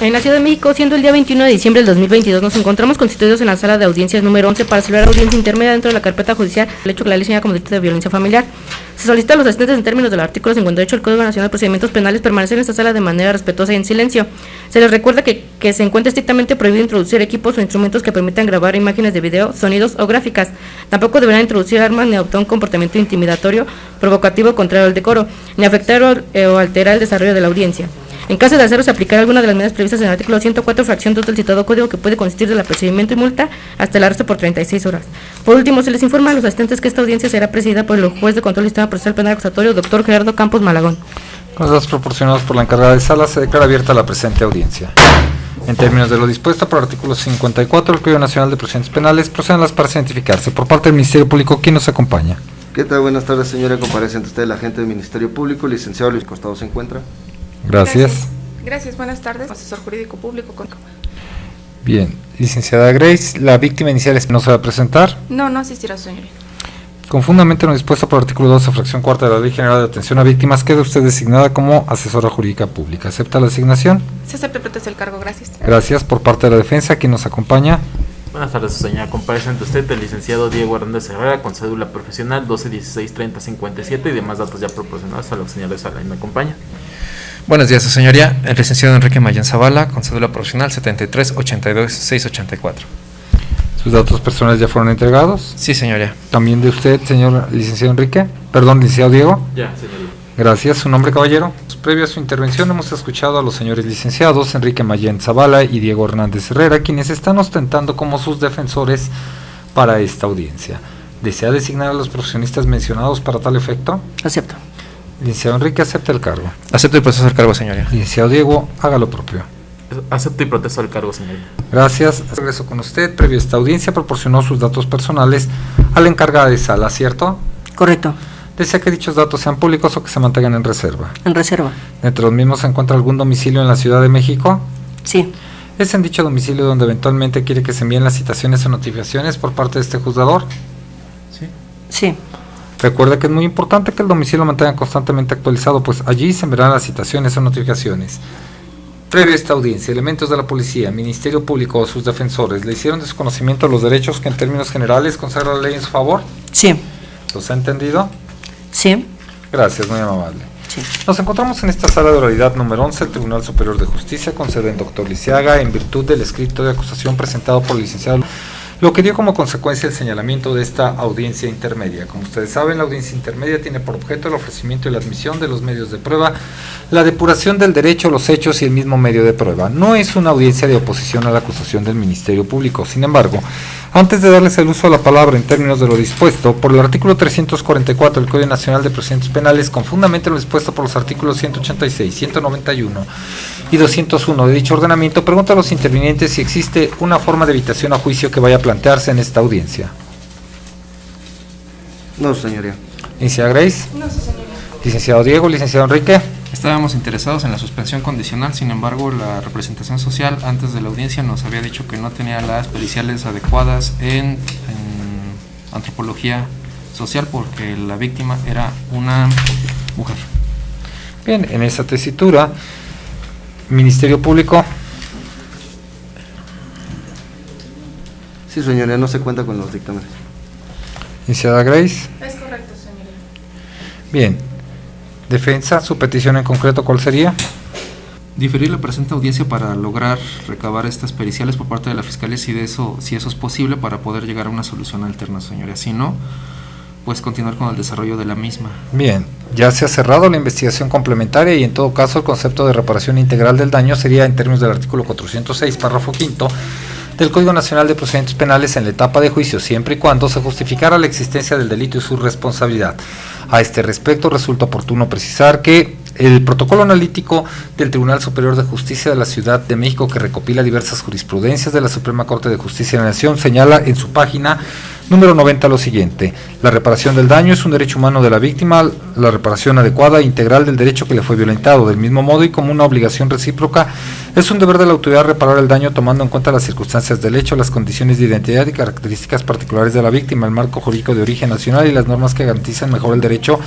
En la Ciudad de México, siendo el día 21 de diciembre del 2022, nos encontramos constituidos en la sala de audiencias número 11 para celebrar audiencia intermedia dentro de la carpeta judicial, el hecho que la ley señala como delito de violencia familiar. Se solicita a los asistentes en términos del artículo 58 del Código Nacional de Procedimientos Penales permanecer en esta sala de manera respetuosa y en silencio. Se les recuerda que se encuentra estrictamente prohibido introducir equipos o instrumentos que permitan grabar imágenes de video, sonidos o gráficas. Tampoco deberán introducir armas ni adoptar un comportamiento intimidatorio, provocativo o contrario al decoro, ni afectar o alterar el desarrollo de la audiencia. En caso de hacerlo, se aplicará alguna de las medidas previstas en el artículo 104, fracción 2 del citado código, que puede consistir del apercibimiento y multa hasta el arresto por 36 horas. Por último, se les informa a los asistentes que esta audiencia será presidida por el juez de control del sistema procesal penal acusatorio, doctor Gerardo Campos Malagón. Con los datos proporcionados por la encargada de sala, se declara abierta la presente audiencia. En términos de lo dispuesto por el artículo 54 del Código Nacional de Procedimientos Penales, procedan las partes a identificarse. Por parte del Ministerio Público, ¿quién nos acompaña? ¿Qué tal? Buenas tardes, señora. Comparece ante usted el agente del Ministerio Público, licenciado Luis Costado, ¿se encuentra? Gracias. Gracias, buenas tardes. Asesor jurídico público. Bien, licenciada Grace, la víctima inicial no se va a presentar. No asistirá, señoría. Con fundamento en lo dispuesto por el artículo 12, fracción cuarta de la Ley General de Atención a Víctimas, queda usted designada como asesora jurídica pública. ¿Acepta la asignación? Se acepta y protesta el cargo, gracias. Gracias. Por parte de la defensa, ¿quién nos acompaña? Buenas tardes, señora. Comparece ante usted el licenciado Diego Hernández Herrera, con cédula profesional 12163057 y demás datos ya proporcionados a los señores a la me acompaña. Buenos días, su señoría. El licenciado Enrique Mayén Zavala, con cédula profesional 7382684. ¿Sus datos personales ya fueron entregados? Sí, señoría. ¿También de usted, señor licenciado Enrique? Perdón, licenciado Diego. Ya, señoría. Gracias. ¿Su nombre, caballero? Previo a su intervención hemos escuchado a los señores licenciados Enrique Mayén Zavala y Diego Hernández Herrera, quienes están ostentando como sus defensores para esta audiencia. ¿Desea designar a los profesionistas mencionados para tal efecto? Acepto. Licenciado Enrique, acepta el cargo. Acepto y proceso el cargo, señoría. Licenciado Diego, haga lo propio. Acepto y protesto el cargo, señoría. Gracias. Regreso con usted. Previo a esta audiencia proporcionó sus datos personales a la encargada de sala, ¿cierto? Correcto. ¿Desea que dichos datos sean públicos o que se mantengan en reserva? En reserva. ¿Entre los mismos se encuentra algún domicilio en la Ciudad de México? Sí. ¿Es en dicho domicilio donde eventualmente quiere que se envíen las citaciones o notificaciones por parte de este juzgador? Sí. Recuerda que es muy importante que el domicilio lo mantenga constantemente actualizado, pues allí se enviarán las citaciones o notificaciones. Previo a esta audiencia, elementos de la policía, Ministerio Público o sus defensores le hicieron de su conocimiento los derechos que en términos generales consagra la ley en su favor. Sí. ¿Los ha entendido? Sí. Gracias, muy amable. Sí. Nos encontramos en esta sala de oralidad número 11 del Tribunal Superior de Justicia, con sede en Dr. Lisiaga, en virtud del escrito de acusación presentado por el licenciado, lo que dio como consecuencia el señalamiento de esta audiencia intermedia. Como ustedes saben, la audiencia intermedia tiene por objeto el ofrecimiento y la admisión de los medios de prueba, la depuración del derecho, los hechos y el mismo medio de prueba. No es una audiencia de oposición a la acusación del Ministerio Público. Sin embargo, antes de darles el uso de la palabra en términos de lo dispuesto por el artículo 344 del Código Nacional de Procedimientos Penales, con fundamento en lo dispuesto por los artículos 186, 191 y 201 de dicho ordenamiento, pregunto a los intervinientes si existe una forma de evitación a juicio que vaya a plantearse en esta audiencia. No, señoría. Licenciada Grace. No, señoría. Licenciado Diego, licenciado Enrique. Estábamos interesados en la suspensión condicional, sin embargo, la representación social antes de la audiencia nos había dicho que no tenía las periciales adecuadas en antropología social porque la víctima era una mujer. Bien, en esa tesitura, Ministerio Público. Sí, señoría, no se cuenta con los dictámenes. Licenciada Grace. Es correcto, señoría. Bien. Defensa, su petición en concreto, ¿cuál sería? Diferir la presente audiencia para lograr recabar estas periciales por parte de la Fiscalía, si eso es posible, para poder llegar a una solución alterna, señoría. Si no, pues continuar con el desarrollo de la misma. Bien, ya se ha cerrado la investigación complementaria y en todo caso el concepto de reparación integral del daño sería en términos del artículo 406, párrafo quinto, del Código Nacional de Procedimientos Penales en la etapa de juicio, siempre y cuando se justificara la existencia del delito y su responsabilidad. A este respecto, resulta oportuno precisar que el protocolo analítico del Tribunal Superior de Justicia de la Ciudad de México, que recopila diversas jurisprudencias de la Suprema Corte de Justicia de la Nación, señala en su página número 90 lo siguiente: la reparación del daño es un derecho humano de la víctima, la reparación adecuada e integral del derecho que le fue violentado. Del mismo modo y como una obligación recíproca, es un deber de la autoridad reparar el daño tomando en cuenta las circunstancias del hecho, las condiciones de identidad y características particulares de la víctima, el marco jurídico de origen nacional y las normas que garantizan mejor el derecho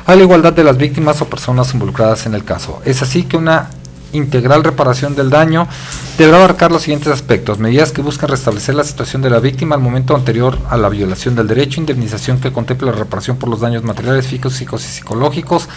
a la igualdad de las víctimas o personas involucradas en el caso. Es así que una integral reparación del daño deberá abarcar los siguientes aspectos: medidas que buscan restablecer la situación de la víctima al momento anterior a la violación del derecho, indemnización que contemple la reparación por los daños materiales, físicos y psicológicos,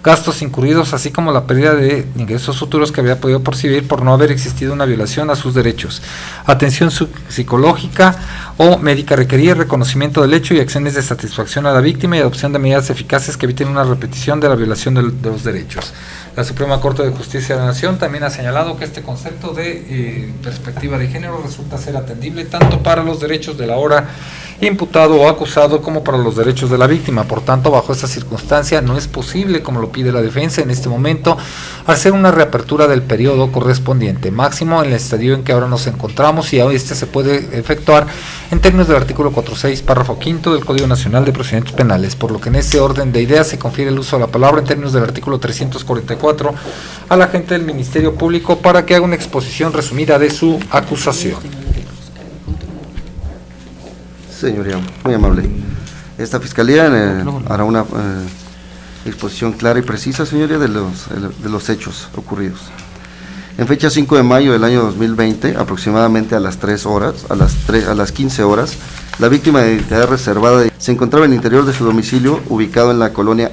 gastos incurridos, así como la pérdida de ingresos futuros que había podido percibir por no haber existido una violación a sus derechos, atención psicológica o médica requerida, reconocimiento del hecho y acciones de satisfacción a la víctima y adopción de medidas eficaces que eviten una repetición de la violación de los derechos. La Suprema Corte de Justicia de la Nación también ha señalado que este concepto de perspectiva de género resulta ser atendible tanto para los derechos del ahora imputado o acusado como para los derechos de la víctima. Por tanto, bajo esta circunstancia no es posible, como lo pide la defensa en este momento, hacer una reapertura del periodo correspondiente, máximo en el estadio en que ahora nos encontramos, y este se puede efectuar en términos del artículo 4.6, párrafo quinto del Código Nacional de Procedimientos Penales, por lo que en ese orden de ideas se confiere el uso de la palabra en términos del artículo 344 al agente del Ministerio Público para que haga una exposición resumida de su acusación. Señoría, muy amable. Esta Fiscalía hará una exposición clara y precisa, señoría, de los hechos ocurridos. En fecha 5 de mayo del año 2020, aproximadamente a las 3 horas, a las 15 horas, la víctima de identidad reservada se encontraba en el interior de su domicilio, ubicado en la colonia,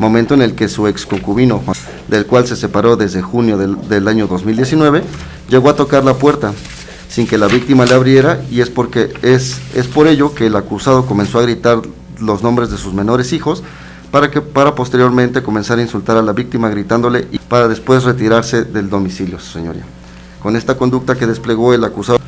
momento en el que su ex concubino, del cual se separó desde junio del año 2019, llegó a tocar la puerta sin que la víctima le abriera, y es por ello que el acusado comenzó a gritar los nombres de sus menores hijos para posteriormente comenzar a insultar a la víctima gritándole, y para después retirarse del domicilio, señoría. Con esta conducta que desplegó el acusado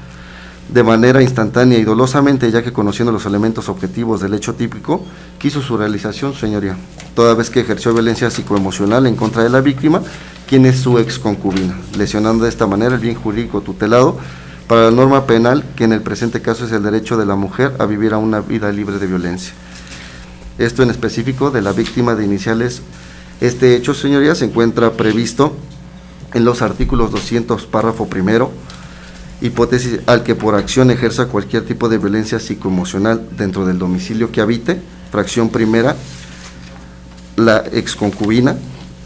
de manera instantánea y dolosamente, ya que conociendo los elementos objetivos del hecho típico, quiso su realización, señoría, toda vez que ejerció violencia psicoemocional en contra de la víctima, quien es su ex concubina, lesionando de esta manera el bien jurídico tutelado para la norma penal, que en el presente caso es el derecho de la mujer a vivir a una vida libre de violencia. Esto en específico de la víctima de iniciales. Este hecho, señoría, se encuentra previsto en los artículos 200, párrafo primero, hipótesis al que por acción ejerza cualquier tipo de violencia psicoemocional dentro del domicilio que habite, fracción primera, la exconcubina.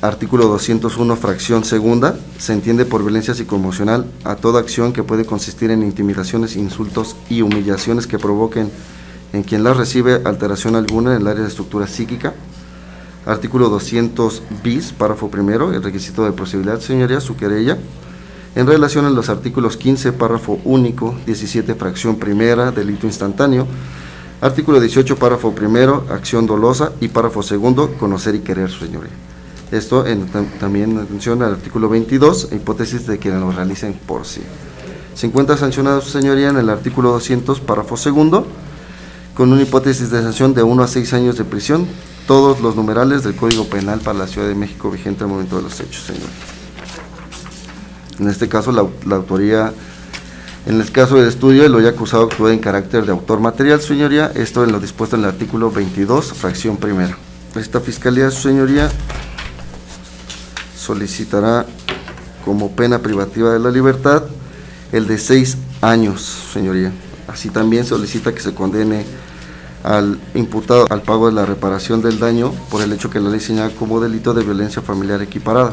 Artículo 201, fracción segunda, se entiende por violencia psicoemocional a toda acción que puede consistir en intimidaciones, insultos y humillaciones que provoquen en quien las recibe alteración alguna en el área de estructura psíquica. Artículo 200 bis, párrafo primero, el requisito de posibilidad, señoría, su querella. En relación a los artículos 15, párrafo único, 17, fracción primera, delito instantáneo. Artículo 18, párrafo primero, acción dolosa, y párrafo segundo, conocer y querer, señoría. Esto también en atención al artículo 22, hipótesis de quienes lo realicen por sí. Se encuentra sancionado, su señoría, en el artículo 200, párrafo segundo, con una hipótesis de sanción de 1 a 6 años de prisión, todos los numerales del Código Penal para la Ciudad de México vigente al momento de los hechos, señor. En este caso, la autoría, en el caso del estudio, el hoy acusado actúa en carácter de autor material, señoría, esto en lo dispuesto en el artículo 22, fracción primera. Esta Fiscalía, su señoría, solicitará como pena privativa de la libertad el de 6 años, señoría. Así también solicita que se condene al imputado al pago de la reparación del daño por el hecho que la ley señala como delito de violencia familiar equiparada.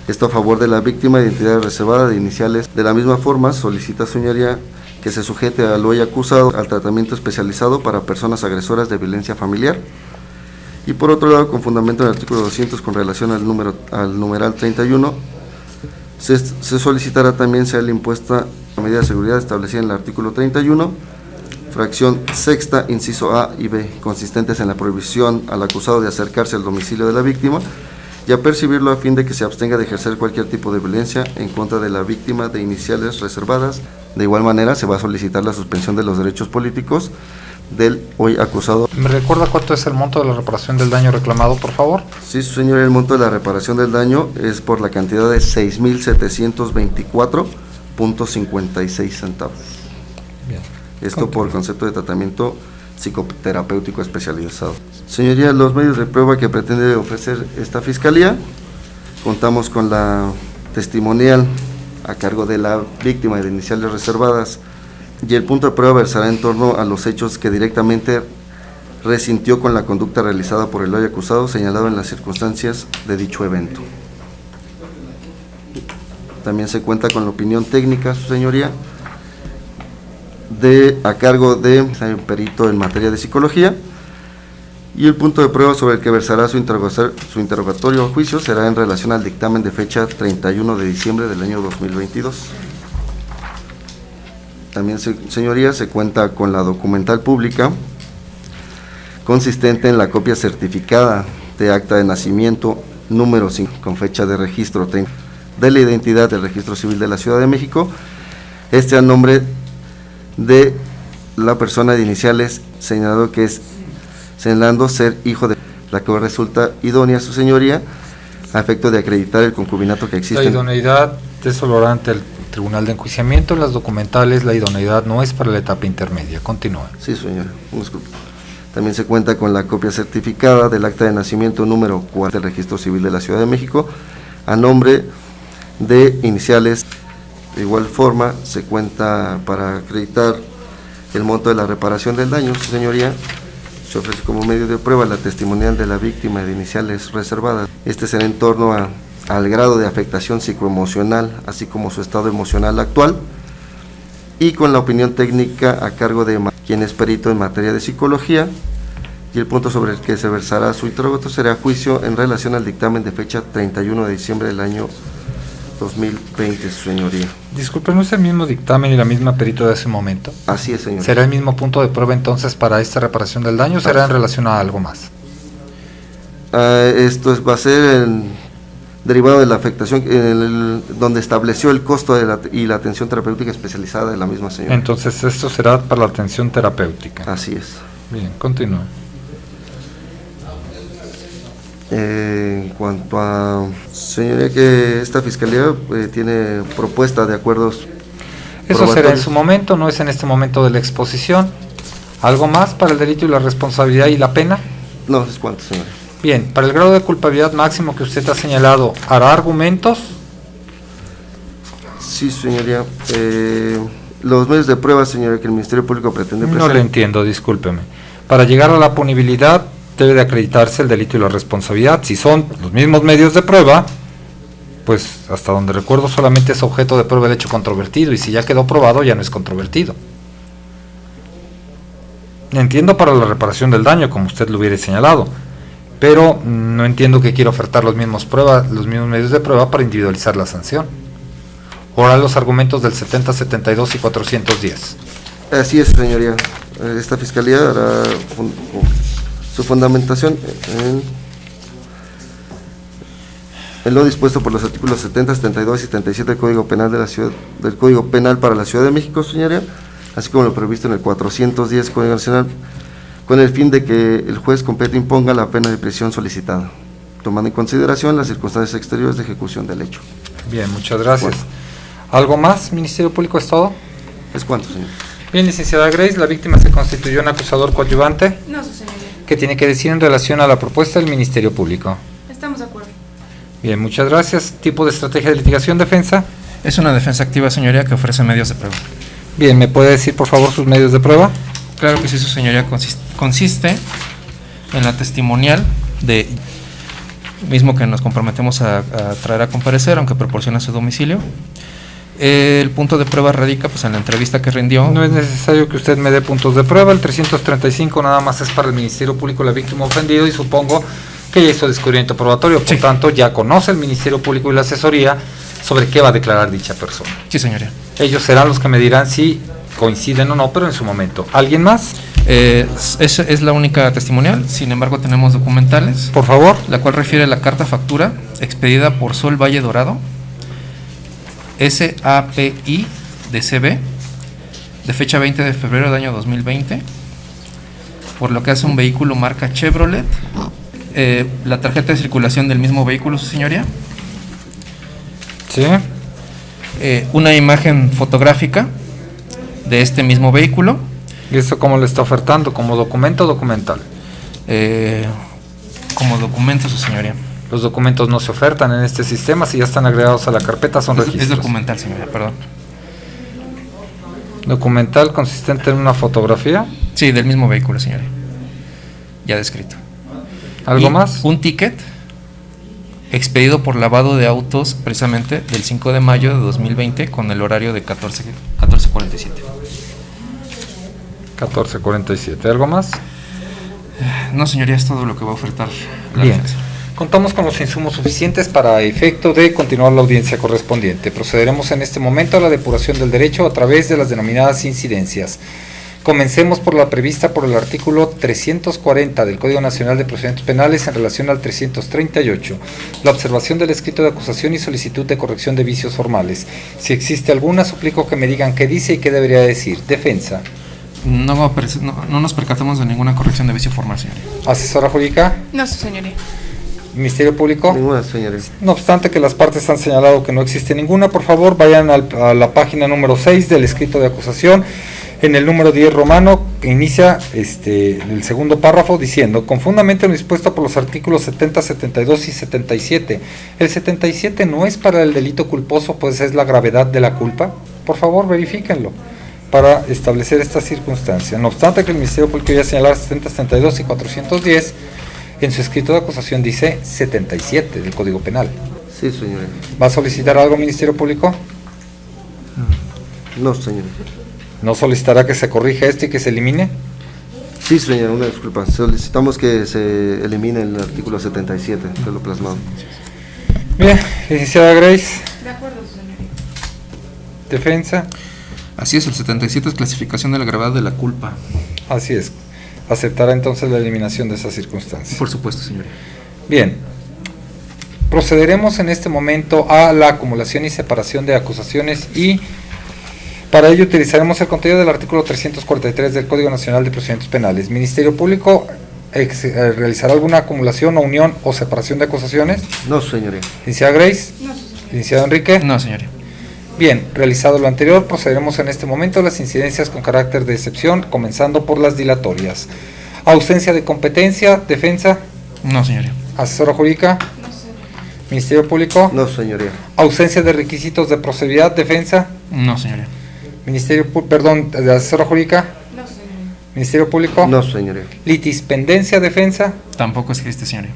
Esto a favor de la víctima de identidad reservada de iniciales. De la misma forma, solicita, señoría, que se sujete al hoy acusado al tratamiento especializado para personas agresoras de violencia familiar. Y por otro lado, con fundamento en el artículo 200 con relación al numeral 31, se solicitará también sea impuesta la medida de seguridad establecida en el artículo 31, fracción sexta, inciso A y B, consistentes en la prohibición al acusado de acercarse al domicilio de la víctima y a percibirlo a fin de que se abstenga de ejercer cualquier tipo de violencia en contra de la víctima de iniciales reservadas. De igual manera, se va a solicitar la suspensión de los derechos políticos del hoy acusado. ¿Me recuerda cuánto es el monto de la reparación del daño reclamado, por favor? Sí, señor, el monto de la reparación del daño es por la cantidad de 6,724.56 centavos. Bien. Esto por concepto de tratamiento psicoterapéutico especializado. Señoría, los medios de prueba que pretende ofrecer esta Fiscalía, contamos con la testimonial a cargo de la víctima de iniciales reservadas, y el punto de prueba versará en torno a los hechos que directamente resintió con la conducta realizada por el hoy acusado señalado en las circunstancias de dicho evento. También se cuenta con la opinión técnica, su señoría, a cargo de un perito en materia de psicología, y el punto de prueba sobre el que versará su interrogatorio o juicio será en relación al dictamen de fecha 31 de diciembre del año 2022. También, señoría, se cuenta con la documental pública consistente en la copia certificada de acta de nacimiento número 5 con fecha de registro 30 de la identidad del Registro Civil de la Ciudad de México, a nombre de la persona de iniciales señalado que es señalando ser hijo de la que resulta idónea, su señoría, a efecto de acreditar el concubinato que existe. La idoneidad es solo ante el Tribunal de Enjuiciamiento. En las documentales la idoneidad no es para la etapa intermedia. Continúa. Sí, señora, disculpe. También se cuenta con la copia certificada del acta de nacimiento número 4 del Registro Civil de la Ciudad de México, a nombre de iniciales. De igual forma, se cuenta para acreditar el monto de la reparación del daño, su señoría. Se ofrece como medio de prueba la testimonial de la víctima de iniciales reservadas. Será en torno al grado de afectación psicoemocional, así como su estado emocional actual, y con la opinión técnica a cargo de quien es perito en materia de psicología, y el punto sobre el que se versará su interrogatorio será juicio en relación al dictamen de fecha 31 de diciembre del año 2020, su señoría. Disculpe, ¿no es el mismo dictamen y la misma perito de ese momento? Así es, señor. ¿Será el mismo punto de prueba entonces para esta reparación del daño o será en relación a algo más? Va a ser derivado de la afectación, donde estableció el costo y la atención terapéutica especializada de la misma señora. Entonces esto será para la atención terapéutica. Así es. Bien, continúa. En cuanto a, señoría, que esta fiscalía tiene propuesta de acuerdos. Eso será en su momento, no es en este momento de la exposición. ¿Algo más para el delito y la responsabilidad y la pena? No, es cuánto, señora. Bien, para el grado de culpabilidad máximo que usted ha señalado, ¿hará argumentos? Sí, señoría. Los medios de prueba, señora, que el Ministerio Público pretende presentar. No le entiendo, discúlpeme. Para llegar a la punibilidad debe de acreditarse el delito y la responsabilidad. Si son los mismos medios de prueba, pues hasta donde recuerdo solamente es objeto de prueba el hecho controvertido, y si ya quedó probado ya no es controvertido. Entiendo para la reparación del daño, como usted lo hubiera señalado, pero no entiendo que quiera ofertar los mismos medios de prueba para individualizar la sanción. Ahora los argumentos del 70, 72 y 410. Así es, señoría. Esta fiscalía hará su fundamentación en lo dispuesto por los artículos 70, 72 y 77 del Código Penal del Código Penal para la Ciudad de México, señoría, así como lo previsto en el 410 Código Nacional, con el fin de que el juez competente imponga la pena de prisión solicitada, tomando en consideración las circunstancias exteriores de ejecución del hecho. Bien, muchas gracias. Bueno. ¿Algo más, Ministerio Público? ¿Es todo? ¿Es cuánto, señor? Bien, licenciada Grace, la víctima se constituyó en acusador coadyuvante. No, su señoría. ¿Qué tiene que decir en relación a la propuesta del Ministerio Público? Estamos de acuerdo. Bien, muchas gracias. ¿Tipo de estrategia de litigación, defensa? Es una defensa activa, señoría, que ofrece medios de prueba. Bien, ¿me puede decir por favor sus medios de prueba? Claro que sí, su señoría. Consiste en la testimonial de mismo que nos comprometemos a traer a comparecer, aunque proporciona su domicilio. El punto de prueba radica pues en la entrevista que rindió. No es necesario que usted me dé puntos de prueba. El 335 nada más es para el Ministerio Público, la víctima ofendido, y supongo que ya hizo descubrimiento probatorio. Por tanto, ya conoce el Ministerio Público y la asesoría sobre qué va a declarar dicha persona. Sí, señoría. Ellos serán los que me dirán si coinciden o no, pero en su momento. ¿Alguien más? Es la única testimonial, sin embargo tenemos documentales. Por favor. La cual refiere a la carta factura expedida por Sol Valle Dorado, SAPI de CB, de fecha 20 de febrero del año 2020, por lo que hace un vehículo marca Chevrolet, la tarjeta de circulación del mismo vehículo, su señoría. Sí. Una imagen fotográfica de este mismo vehículo. ¿Y eso cómo le está ofertando? ¿Como documento o documental? Como documento, su señoría. Los documentos no se ofertan en este sistema, si ya están agregados a la carpeta son registros. Es documental, señoría, perdón. ¿Documental consistente en una fotografía? Sí, del mismo vehículo, señoría. Ya descrito. ¿Algo Y más? un ticket expedido por lavado de autos precisamente del 5 de mayo de 2020 con el horario de 14:47. 14:47. ¿Algo más? No, señoría, es todo lo que va a ofertar la Bien. defensa. Contamos con los insumos suficientes para efecto de continuar la audiencia correspondiente. Procederemos en este momento a la depuración del derecho a través de las denominadas incidencias. Comencemos por la prevista por el artículo 340 del Código Nacional de Procedimientos Penales en relación al 338, la observación del escrito de acusación y solicitud de corrección de vicios formales. Si existe alguna, suplico que me digan qué dice y qué debería decir. Defensa. No nos percatamos de ninguna corrección de vicio formal, señoría. Asesora jurídica. No, su señoría. Ministerio Público. Ninguna, señoría. No obstante que las partes han señalado que no existe ninguna, por favor vayan a la página número 6 del escrito de acusación. En el número 10 romano inicia el segundo párrafo diciendo: con fundamento en lo dispuesto por los artículos 70, 72 y 77. El 77 no es para el delito culposo, pues es la gravedad de la culpa. Por favor, verifíquenlo para establecer esta circunstancia. No obstante que el Ministerio Público ya señalar 70, 72 y 410, en su escrito de acusación dice 77 del Código Penal. Sí, señoría. ¿Va a solicitar algo, Ministerio Público? No, señoría. ¿No solicitará que se corrija esto y que se elimine? Sí, señor, una disculpa. Solicitamos que se elimine el artículo 77 de lo plasmado. Bien, licenciada Grace. De acuerdo, su señoría. Defensa. Así es, el 77 es clasificación de la gravedad de la culpa. Así es. ¿Aceptará entonces la eliminación de esa circunstancia? Por supuesto, señoría. Bien. Procederemos en este momento a la acumulación y separación de acusaciones y para ello utilizaremos el contenido del artículo 343 del Código Nacional de Procedimientos Penales. ¿Ministerio Público realizará alguna acumulación o unión o separación de acusaciones? No, señoría. Licenciada Grace. No, su señoría. Licenciado Enrique. No, señoría. Bien, realizado lo anterior, procederemos en este momento a las incidencias con carácter de excepción, comenzando por las dilatorias. Ausencia de competencia, defensa. No, señoría. Asesora jurídica. No, señoría. Ministerio Público. No, señoría. Ausencia de requisitos de procedibilidad, defensa. No, señoría. Asesora jurídica. No, señoría. Ministerio Público. No, señoría. Litispendencia, defensa. Tampoco existe, señoría.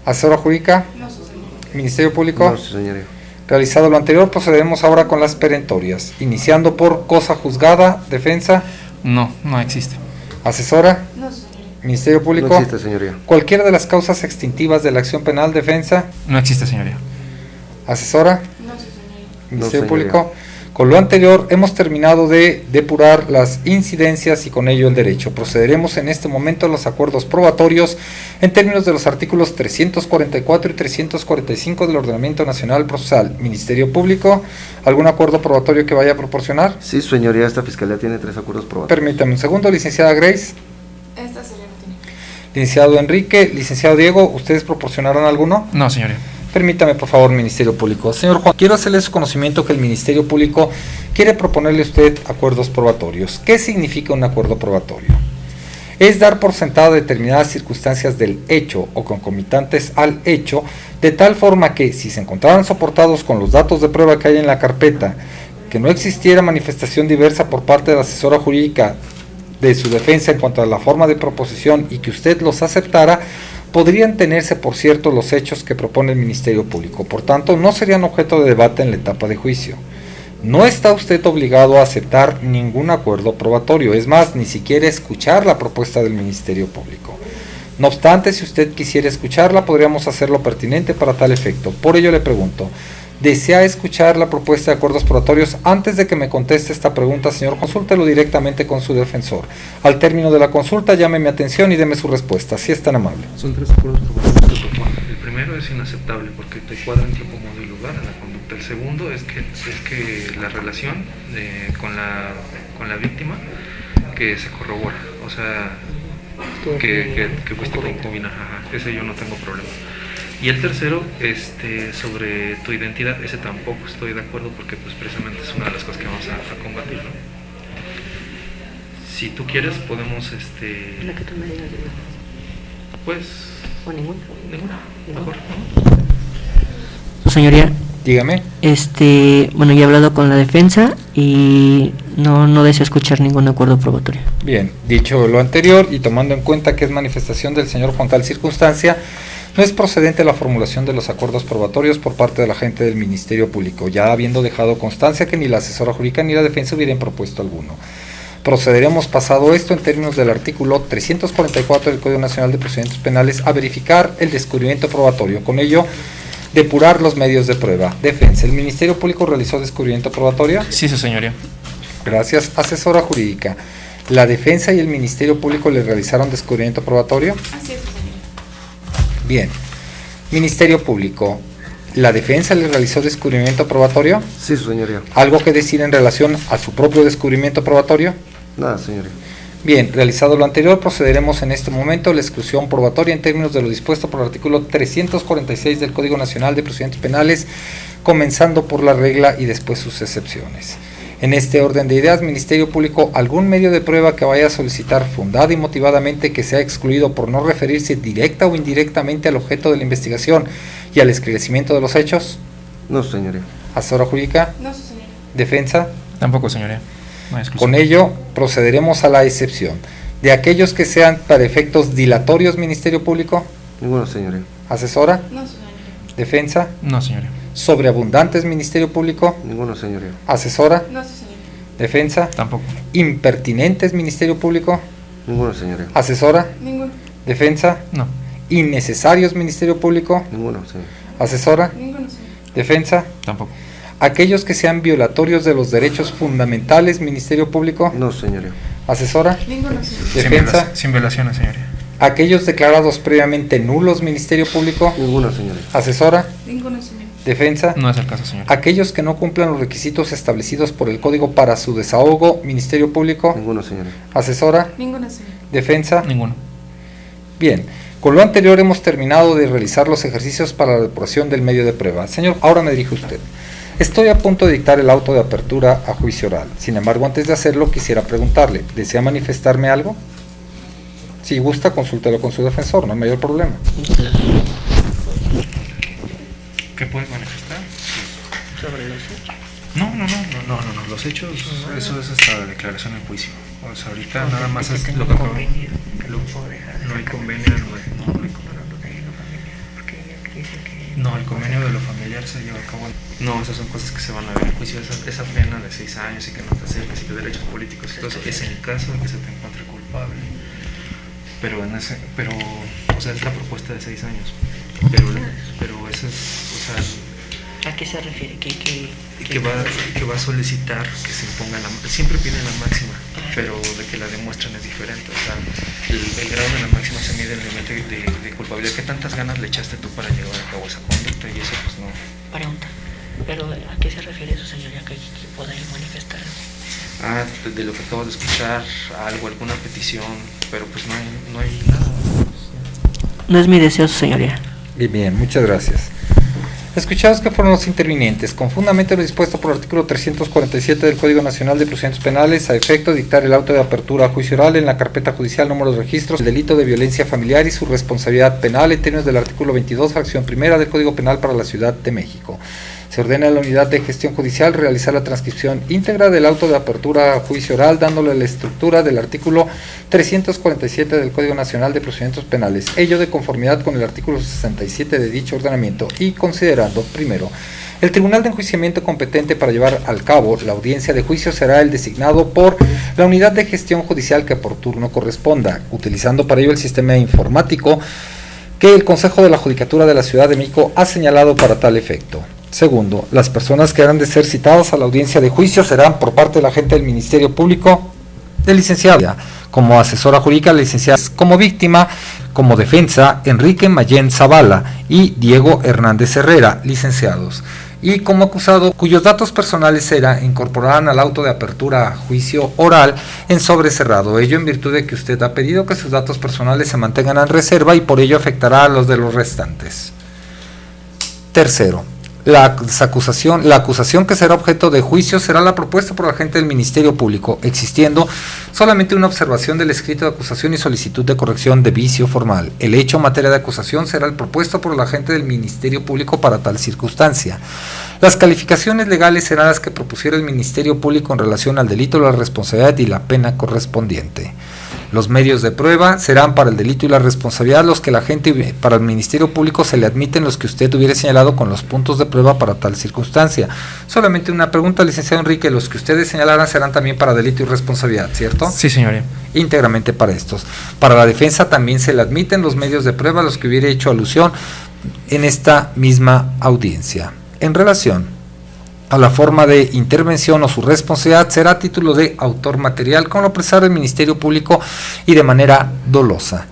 Asesora jurídica. No, su señoría. Ministerio Público. No, señoría. Realizado lo anterior, procederemos ahora con las perentorias, iniciando por cosa juzgada, defensa. No existe. Asesora. No, señoría. Ministerio Público. No existe, señoría. Cualquiera de las causas extintivas de la acción penal, defensa. No existe, señoría. Asesora. No, su señoría. Ministerio señoría. Público. Con lo anterior hemos terminado de depurar las incidencias y con ello el derecho. Procederemos en este momento a los acuerdos probatorios en términos de los artículos 344 y 345 del Ordenamiento Nacional Procesal. Ministerio Público, ¿algún acuerdo probatorio que vaya a proporcionar? Sí, señoría, esta fiscalía tiene 3 acuerdos probatorios. Permítame un segundo, licenciada Grace. Esta señora no tiene. Licenciado Enrique, licenciado Diego, ¿ustedes proporcionarán alguno? No, señoría. Permítame, por favor, Ministerio Público. Señor Juan, quiero hacerle su conocimiento que el Ministerio Público quiere proponerle a usted acuerdos probatorios. ¿Qué significa un acuerdo probatorio? Es dar por sentado determinadas circunstancias del hecho o concomitantes al hecho, de tal forma que, si se encontraran soportados con los datos de prueba que hay en la carpeta, que no existiera manifestación diversa por parte de la asesora jurídica de su defensa en cuanto a la forma de proposición y que usted los aceptara, podrían tenerse por cierto los hechos que propone el Ministerio Público. Por tanto, no serían objeto de debate en la etapa de juicio. No está usted obligado a aceptar ningún acuerdo probatorio, es más, ni siquiera escuchar la propuesta del Ministerio Público. No obstante, si usted quisiera escucharla, podríamos hacerlo pertinente para tal efecto. Por ello le pregunto, ¿desea escuchar la propuesta de acuerdos probatorios? Antes de que me conteste esta pregunta, señor, consúltelo directamente con su defensor. Al término de la consulta, llame mi atención y deme su respuesta, si es tan amable. Son 3 acuerdos probatorios que proponen. El primero es inaceptable porque te cuadra en tiempo, modo y lugar en la conducta. El segundo es que la relación con la víctima que se corrobora, o sea, que fuiste concubina, ese yo no tengo problema. Y el tercero, sobre tu identidad, ese tampoco estoy de acuerdo porque pues precisamente es una de las cosas que vamos a combatir, ¿no? Si tú quieres podemos, La que tú me digas, pues... o ninguna. Ninguna, mejor, Su señoría, Dígame. bueno, ya he hablado con la defensa y no deseo escuchar ningún acuerdo probatorio. Bien, dicho lo anterior y tomando en cuenta que es manifestación del señor Juan tal circunstancia, No es procedente la formulación de los acuerdos probatorios por parte del agente del Ministerio Público, ya habiendo dejado constancia que ni la asesora jurídica ni la defensa hubieran propuesto alguno. Procederemos, pasado esto, en términos del artículo 344 del Código Nacional de Procedimientos Penales, a verificar el descubrimiento probatorio. Con ello, depurar los medios de prueba. Defensa. ¿El Ministerio Público realizó descubrimiento probatorio? Sí, su señoría. Gracias. Asesora jurídica. ¿La defensa y el Ministerio Público le realizaron descubrimiento probatorio? Así es, señoría. Bien. Ministerio Público. ¿La defensa le realizó descubrimiento probatorio? Sí, su señoría. ¿Algo que decir en relación a su propio descubrimiento probatorio? Nada, señoría. Bien, realizado lo anterior, procederemos en este momento a la exclusión probatoria en términos de lo dispuesto por el artículo 346 del Código Nacional de Procedimientos Penales, comenzando por la regla y después sus excepciones. En este orden de ideas, Ministerio Público, algún medio de prueba que vaya a solicitar fundada y motivadamente que sea excluido por no referirse directa o indirectamente al objeto de la investigación y al esclarecimiento de los hechos. No, señoría. Asesora jurídica. No, su señoría. Defensa. Tampoco, señoría. No hay exclusión. Con ello, procederemos a la excepción. De aquellos que sean para efectos dilatorios, Ministerio Público. Ninguno, señoría. Asesora. No, su señoría. Defensa. No, señoría. Sobreabundantes, Ministerio Público. Ninguno, señoría. Asesora. No, su señoría. Defensa. Tampoco. Impertinentes, Ministerio Público. Ninguno, señoría. Asesora. Ninguno. Defensa. No. Innecesarios, Ministerio Público. Ninguno, señoría. Asesora. Ninguno, señoría. Defensa. Tampoco. Aquellos que sean violatorios de los derechos fundamentales, Ministerio Público. No, señoría. Asesora. Ninguno, señoría. Defensa. Sin violaciones, señoría. Aquellos declarados previamente nulos, Ministerio Público. Ninguno, señoría. Asesora. Ninguno, señoría. Defensa. No es el caso, señoría. Aquellos que no cumplan los requisitos establecidos por el Código para su desahogo, Ministerio Público. Ninguno, señoría. Asesora. Ninguno, señoría. Defensa. Ninguno. Bien, con lo anterior hemos terminado de realizar los ejercicios para la depuración del medio de prueba. Señor, ahora me dirige usted. Estoy a punto de dictar el auto de apertura a juicio oral. Sin embargo, antes de hacerlo, quisiera preguntarle, ¿desea manifestarme algo? Si gusta, consúltelo con su defensor, no hay mayor problema. ¿Qué puedes manifestar? ¿Sobre los hechos? No, los hechos, eso es hasta la declaración en juicio. O sea, ahorita nada más es lo que acabo. No hay convenio, no, el convenio de lo familiar se lleva a cabo. No, esas son cosas que se van a ver en juicio. Esa pena de 6 años y que no te acerques y que derechos políticos y todo eso es en caso de que se te encuentre culpable. Pero o sea, es la propuesta de 6 años. Pero eso es, o sea, ¿a qué se refiere? que va a solicitar que se imponga siempre piden la máxima, pero de que la demuestren es diferente. O sea, el grado de la máxima se mide en el nivel de culpabilidad. ¿Qué tantas ganas le echaste tú para llevar a cabo esa conducta? Y eso pues no. Pregunta. ¿Pero a qué se refiere eso, señoría, que pueda ir manifestar? De lo que acabo de escuchar, alguna petición, pero pues no hay nada. No es mi deseo, señoría. Bien, muchas gracias. Escuchados que fueron los intervinientes, con fundamento lo dispuesto por el artículo 347 del Código Nacional de Procedimientos Penales, a efecto de dictar el auto de apertura a juicio oral en la carpeta judicial número de registros, el delito de violencia familiar y su responsabilidad penal en términos del artículo 22, fracción primera del Código Penal para la Ciudad de México. Se ordena a la Unidad de Gestión Judicial realizar la transcripción íntegra del auto de apertura a juicio oral, dándole la estructura del artículo 347 del Código Nacional de Procedimientos Penales, ello de conformidad con el artículo 67 de dicho ordenamiento y considerando, primero, el tribunal de enjuiciamiento competente para llevar al cabo la audiencia de juicio será el designado por la Unidad de Gestión Judicial que por turno corresponda, utilizando para ello el sistema informático que el Consejo de la Judicatura de la Ciudad de México ha señalado para tal efecto. Segundo, las personas que han de ser citadas a la audiencia de juicio serán por parte de la agente del Ministerio Público, de licenciada, como asesora jurídica, licenciada como víctima, como defensa, Enrique Mayén Zavala y Diego Hernández Herrera, licenciados, y como acusado, cuyos datos personales incorporarán al auto de apertura a juicio oral en sobre cerrado, ello en virtud de que usted ha pedido que sus datos personales se mantengan en reserva y por ello afectará a los de los restantes. Tercero, la acusación que será objeto de juicio será la propuesta por la agente del Ministerio Público, existiendo solamente una observación del escrito de acusación y solicitud de corrección de vicio formal. El hecho en materia de acusación será el propuesto por la agente del Ministerio Público para tal circunstancia. Las calificaciones legales serán las que propusiera el Ministerio Público en relación al delito, la responsabilidad y la pena correspondiente. Los medios de prueba serán para el delito y la responsabilidad los que la gente, para el Ministerio Público se le admiten los que usted hubiera señalado con los puntos de prueba para tal circunstancia. Solamente una pregunta, licenciado Enrique, los que ustedes señalaran serán también para delito y responsabilidad, ¿cierto? Sí, señoría. Íntegramente para estos. Para la defensa también se le admiten los medios de prueba los que hubiera hecho alusión en esta misma audiencia. En relación a la forma de intervención o su responsabilidad, será a título de autor material, como lo presenta el Ministerio Público y de manera dolosa.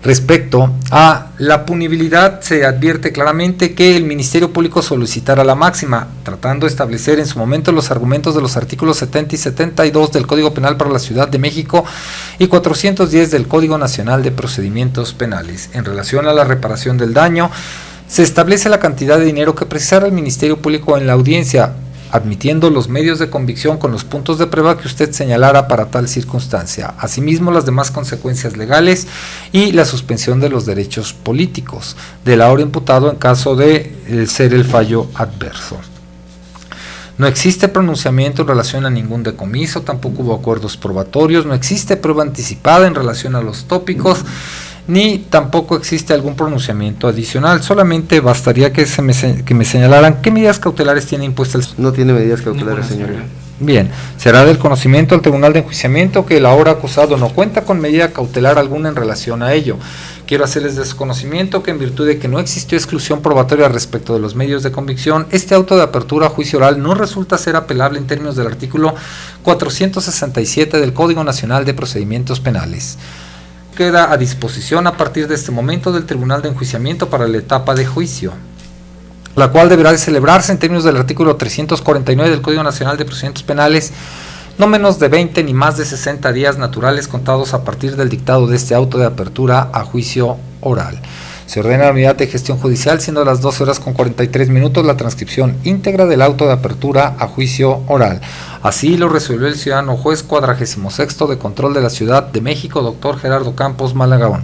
Respecto a la punibilidad, se advierte claramente que el Ministerio Público solicitará la máxima, tratando de establecer en su momento los argumentos de los artículos 70 y 72 del Código Penal para la Ciudad de México y 410 del Código Nacional de Procedimientos Penales. En relación a la reparación del daño, se establece la cantidad de dinero que precisará el Ministerio Público en la audiencia, admitiendo los medios de convicción con los puntos de prueba que usted señalara para tal circunstancia, asimismo las demás consecuencias legales y la suspensión de los derechos políticos del ahora imputado en caso de ser el fallo adverso. No existe pronunciamiento en relación a ningún decomiso, tampoco hubo acuerdos probatorios, no existe prueba anticipada en relación a los tópicos, ni tampoco existe algún pronunciamiento adicional. Solamente bastaría que me señalaran qué medidas cautelares tiene impuestas. No tiene medidas cautelares, señoría. Bien, será del conocimiento al Tribunal de Enjuiciamiento que el ahora acusado no cuenta con medida cautelar alguna en relación a ello. Quiero hacerles desconocimiento que en virtud de que no existió exclusión probatoria respecto de los medios de convicción, este auto de apertura a juicio oral no resulta ser apelable en términos del artículo 467 del Código Nacional de Procedimientos Penales. Queda a disposición a partir de este momento del Tribunal de Enjuiciamiento para la etapa de juicio, la cual deberá de celebrarse en términos del artículo 349 del Código Nacional de Procedimientos Penales, no menos de 20 ni más de 60 días naturales contados a partir del dictado de este auto de apertura a juicio oral. Se ordena a la unidad de gestión judicial, siendo las 12:43 la transcripción íntegra del auto de apertura a juicio oral. Así lo resolvió el ciudadano juez 46º de control de la Ciudad de México, doctor Gerardo Campos Malagón.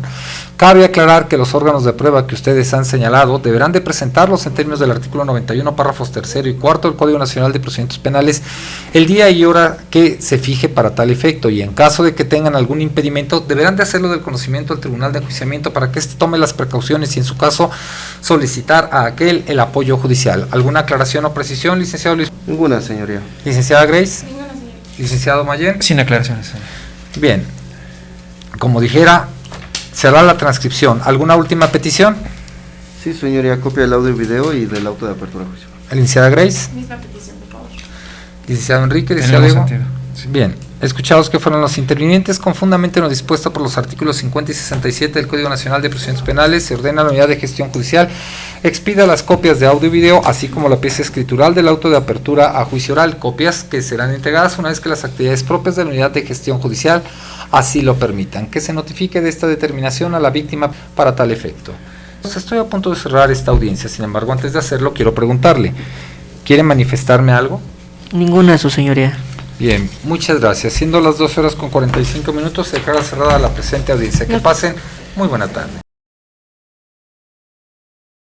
Cabe aclarar que los órganos de prueba que ustedes han señalado deberán de presentarlos en términos del artículo 91, párrafos 3 y 4 del Código Nacional de Procedimientos Penales el día y hora que se fije para tal efecto, y en caso de que tengan algún impedimento deberán de hacerlo del conocimiento al Tribunal de Enjuiciamiento para que éste tome las precauciones y en su caso solicitar a aquel el apoyo judicial. ¿Alguna aclaración o precisión, licenciado Luis? Ninguna, señoría. Licenciada Grace. Ninguna, señora. Licenciado Mayen. Sin aclaraciones, señor. Bien, como dijera, será la transcripción. ¿Alguna última petición? Sí, señoría, copia del audio y video y del auto de apertura a juicio. Licenciada Grace. Misma petición, por favor. Licenciado Enrique. En el Licenciado mismo Diego. sentido. Sí. Bien, escuchados que fueron los intervinientes, con fundamento en lo dispuesto por los artículos 50 y 67 del Código Nacional de Procedimientos Penales, se ordena a la unidad de gestión judicial expida las copias de audio y video, así como la pieza escritural del auto de apertura a juicio oral, copias que serán entregadas una vez que las actividades propias de la unidad de gestión judicial así lo permitan, que se notifique de esta determinación a la víctima para tal efecto. Pues estoy a punto de cerrar esta audiencia, sin embargo, antes de hacerlo quiero preguntarle, ¿quiere manifestarme algo? Ninguna, su señoría. Bien, muchas gracias. Siendo las 12:45, se declara cerrada la presente audiencia. Que pasen muy buena tarde.